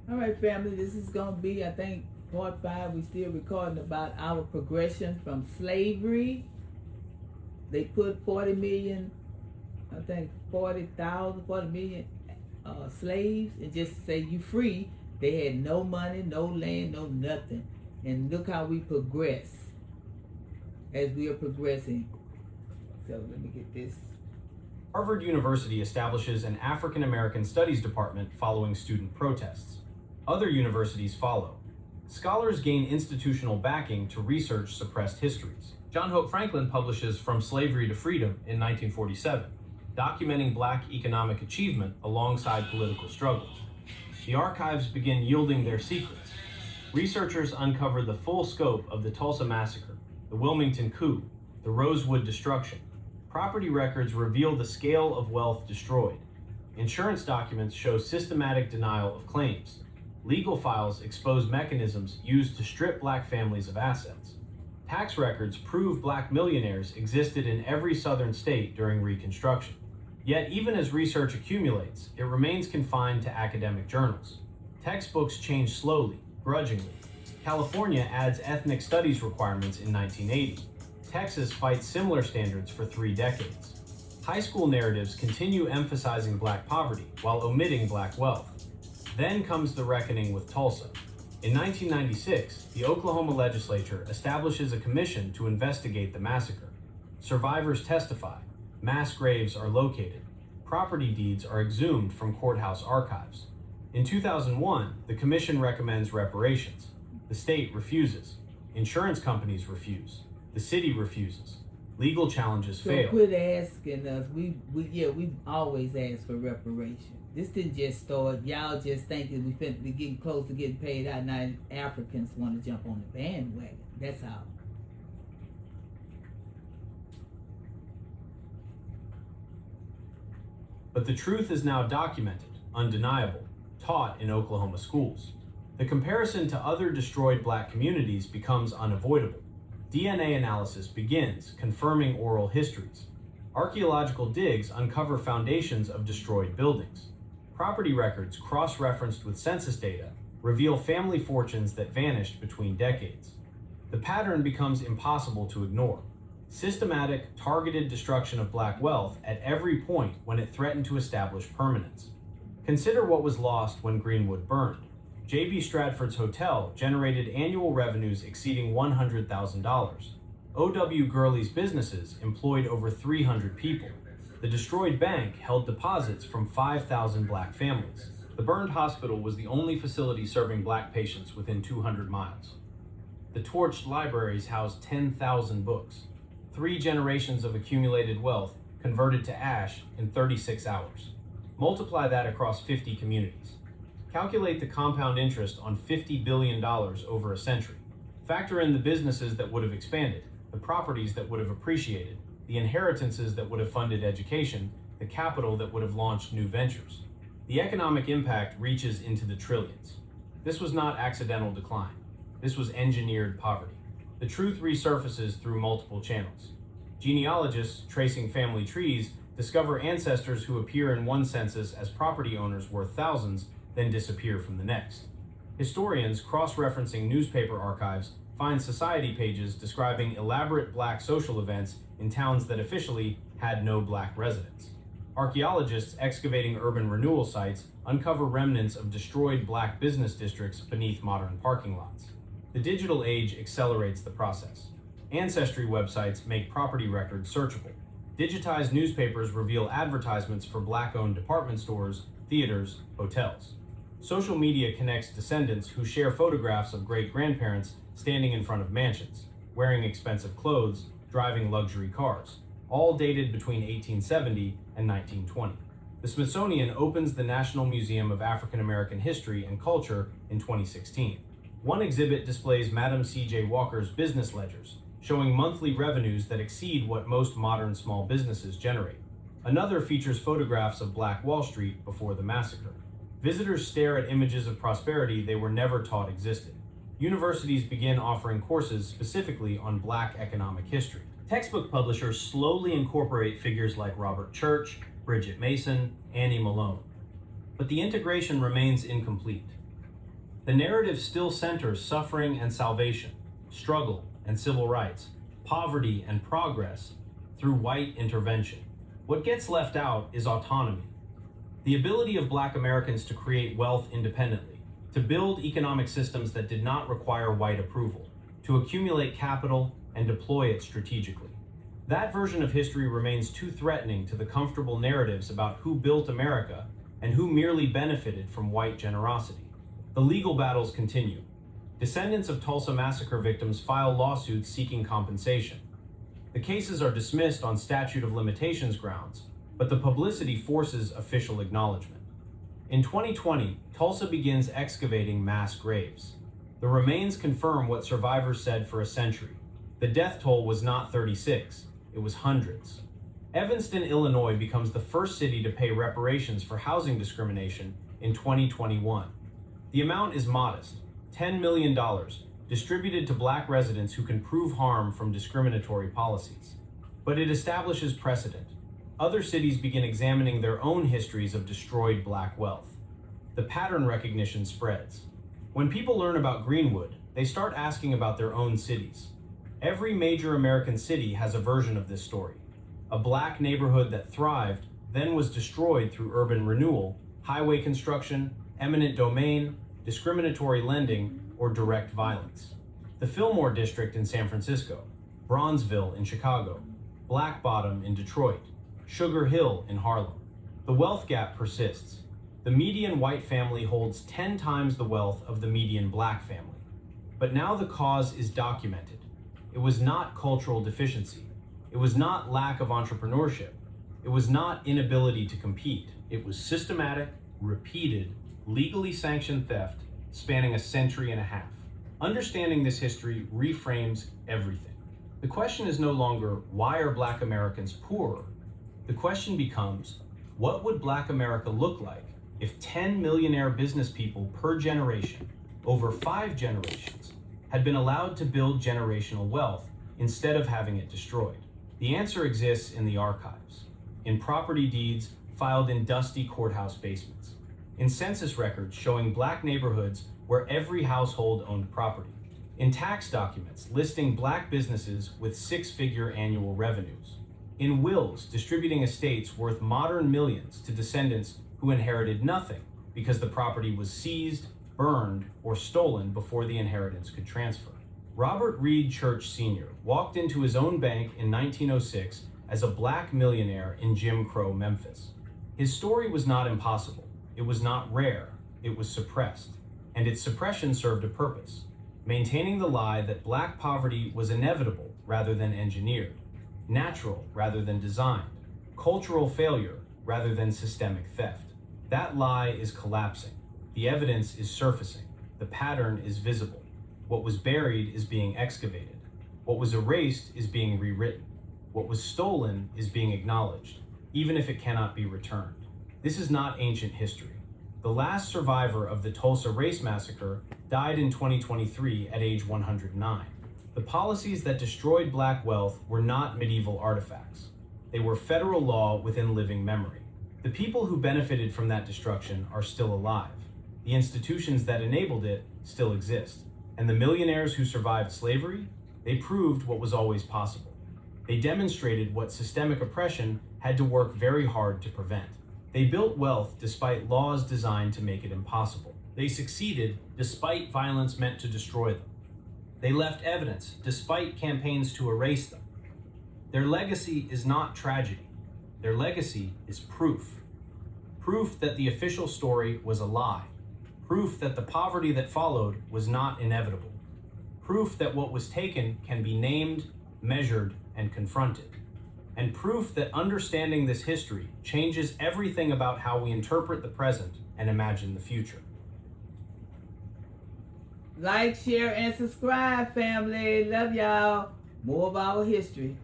All right, family, this is going to be, I think, part 5. We still recording about our progression from slavery. They put 40 million, I think 40 million slaves, and just say you free. They had no money, no land, no nothing. And look how we progress as we are progressing. So let me get this. Harvard University establishes an African American Studies department following student protests. Other universities follow. Scholars gain institutional backing to research suppressed histories. John Hope Franklin publishes From Slavery to Freedom in 1947, documenting Black economic achievement alongside political struggles. The archives begin yielding their secrets. Researchers uncover the full scope of the Tulsa Massacre, the Wilmington Coup, the Rosewood Destruction. Property records reveal the scale of wealth destroyed. Insurance documents show systematic denial of claims. Legal files expose mechanisms used to strip Black families of assets. Tax records prove Black millionaires existed in every southern state during Reconstruction. Yet even as research accumulates, it remains confined to academic journals. Textbooks change slowly, grudgingly. California adds ethnic studies requirements in 1980. Texas fights similar standards for 3 decades. High school narratives continue emphasizing Black poverty while omitting Black wealth. Then comes the reckoning with Tulsa. In 1996, the Oklahoma legislature establishes a commission to investigate the massacre. Survivors testify, mass graves are located, property deeds are exhumed from courthouse archives. In 2001, the commission recommends reparations. The state refuses. Insurance companies refuse. The city refuses. Legal challenges fail. So quit asking us. We always ask for reparation. This didn't just start. Y'all just thinking we finna be getting close to getting paid out. Now Africans want to jump on the bandwagon. That's all. But the truth is now documented, undeniable, taught in Oklahoma schools. The comparison to other destroyed Black communities becomes unavoidable. DNA analysis begins, confirming oral histories. Archaeological digs uncover foundations of destroyed buildings. Property records, cross-referenced with census data, reveal family fortunes that vanished between decades. The pattern becomes impossible to ignore. Systematic, targeted destruction of Black wealth at every point when it threatened to establish permanence. Consider what was lost when Greenwood burned. J.B. Stratford's hotel generated annual revenues exceeding $100,000. O.W. Gurley's businesses employed over 300 people. The destroyed bank held deposits from 5,000 Black families. The burned hospital was the only facility serving Black patients within 200 miles. The torched libraries housed 10,000 books. 3 generations of accumulated wealth converted to ash in 36 hours. Multiply that across 50 communities. Calculate the compound interest on $50 billion over a century. Factor in the businesses that would have expanded, the properties that would have appreciated, the inheritances that would have funded education, the capital that would have launched new ventures. The economic impact reaches into the trillions. This was not accidental decline. This was engineered poverty. The truth resurfaces through multiple channels. Genealogists, tracing family trees, discover ancestors who appear in one census as property owners worth thousands, then disappear from the next. Historians, cross-referencing newspaper archives, find society pages describing elaborate Black social events in towns that officially had no Black residents. Archaeologists excavating urban renewal sites uncover remnants of destroyed Black business districts beneath modern parking lots. The digital age accelerates the process. Ancestry websites make property records searchable. Digitized newspapers reveal advertisements for Black-owned department stores, theaters, hotels. Social media connects descendants who share photographs of great-grandparents standing in front of mansions, wearing expensive clothes, driving luxury cars, all dated between 1870 and 1920. The Smithsonian opens the National Museum of African American History and Culture in 2016. One exhibit displays Madam C.J. Walker's business ledgers, showing monthly revenues that exceed what most modern small businesses generate. Another features photographs of Black Wall Street before the massacre. Visitors stare at images of prosperity they were never taught existed. Universities begin offering courses specifically on Black economic history. Textbook publishers slowly incorporate figures like Robert Church, Bridget Mason, Annie Malone. But the integration remains incomplete. The narrative still centers suffering and salvation, struggle and civil rights, poverty and progress through white intervention. What gets left out is autonomy. The ability of Black Americans to create wealth independently, to build economic systems that did not require white approval, to accumulate capital and deploy it strategically. That version of history remains too threatening to the comfortable narratives about who built America and who merely benefited from white generosity. The legal battles continue. Descendants of Tulsa massacre victims file lawsuits seeking compensation. The cases are dismissed on statute of limitations grounds, but the publicity forces official acknowledgement. In 2020, Tulsa begins excavating mass graves. The remains confirm what survivors said for a century. The death toll was not 36, it was hundreds. Evanston, Illinois becomes the first city to pay reparations for housing discrimination in 2021. The amount is modest, $10 million, distributed to Black residents who can prove harm from discriminatory policies. But it establishes precedent. Other cities begin examining their own histories of destroyed Black wealth. The pattern recognition spreads. When people learn about Greenwood, they start asking about their own cities. Every major American city has a version of this story. A Black neighborhood that thrived, then was destroyed through urban renewal, highway construction, eminent domain, discriminatory lending, or direct violence. The Fillmore District in San Francisco, Bronzeville in Chicago, Black Bottom in Detroit, Sugar Hill in Harlem. The wealth gap persists. The median white family holds 10 times the wealth of the median Black family. But now the cause is documented. It was not cultural deficiency. It was not lack of entrepreneurship. It was not inability to compete. It was systematic, repeated, legally sanctioned theft spanning a century and a half. Understanding this history reframes everything. The question is no longer, why are Black Americans poorer? The question becomes, what would Black America look like if 10 millionaire business people per generation, over 5 generations, had been allowed to build generational wealth instead of having it destroyed? The answer exists in the archives, in property deeds filed in dusty courthouse basements, in census records showing Black neighborhoods where every household owned property, in tax documents listing Black businesses with 6-figure annual revenues, in wills distributing estates worth modern millions to descendants who inherited nothing because the property was seized, burned, or stolen before the inheritance could transfer. Robert Reed Church Sr. walked into his own bank in 1906 as a Black millionaire in Jim Crow Memphis. His story was not impossible. It was not rare. It was suppressed. And its suppression served a purpose, maintaining the lie that Black poverty was inevitable rather than engineered, natural rather than designed, cultural failure rather than systemic theft. That lie is collapsing. The evidence is surfacing. The pattern is visible. What was buried is being excavated. What was erased is being rewritten. What was stolen is being acknowledged, even if it cannot be returned. This is not ancient history. The last survivor of the Tulsa Race Massacre died in 2023 at age 109. The policies that destroyed Black wealth were not medieval artifacts. They were federal law within living memory. The people who benefited from that destruction are still alive. The institutions that enabled it still exist. And the millionaires who survived slavery, they proved what was always possible. They demonstrated what systemic oppression had to work very hard to prevent. They built wealth despite laws designed to make it impossible. They succeeded despite violence meant to destroy them. They left evidence despite campaigns to erase them. Their legacy is not tragedy. Their legacy is proof. Proof that the official story was a lie. Proof that the poverty that followed was not inevitable. Proof that what was taken can be named, measured, and confronted. And proof that understanding this history changes everything about how we interpret the present and imagine the future. Like, share, and subscribe, family. Love y'all. More of our history.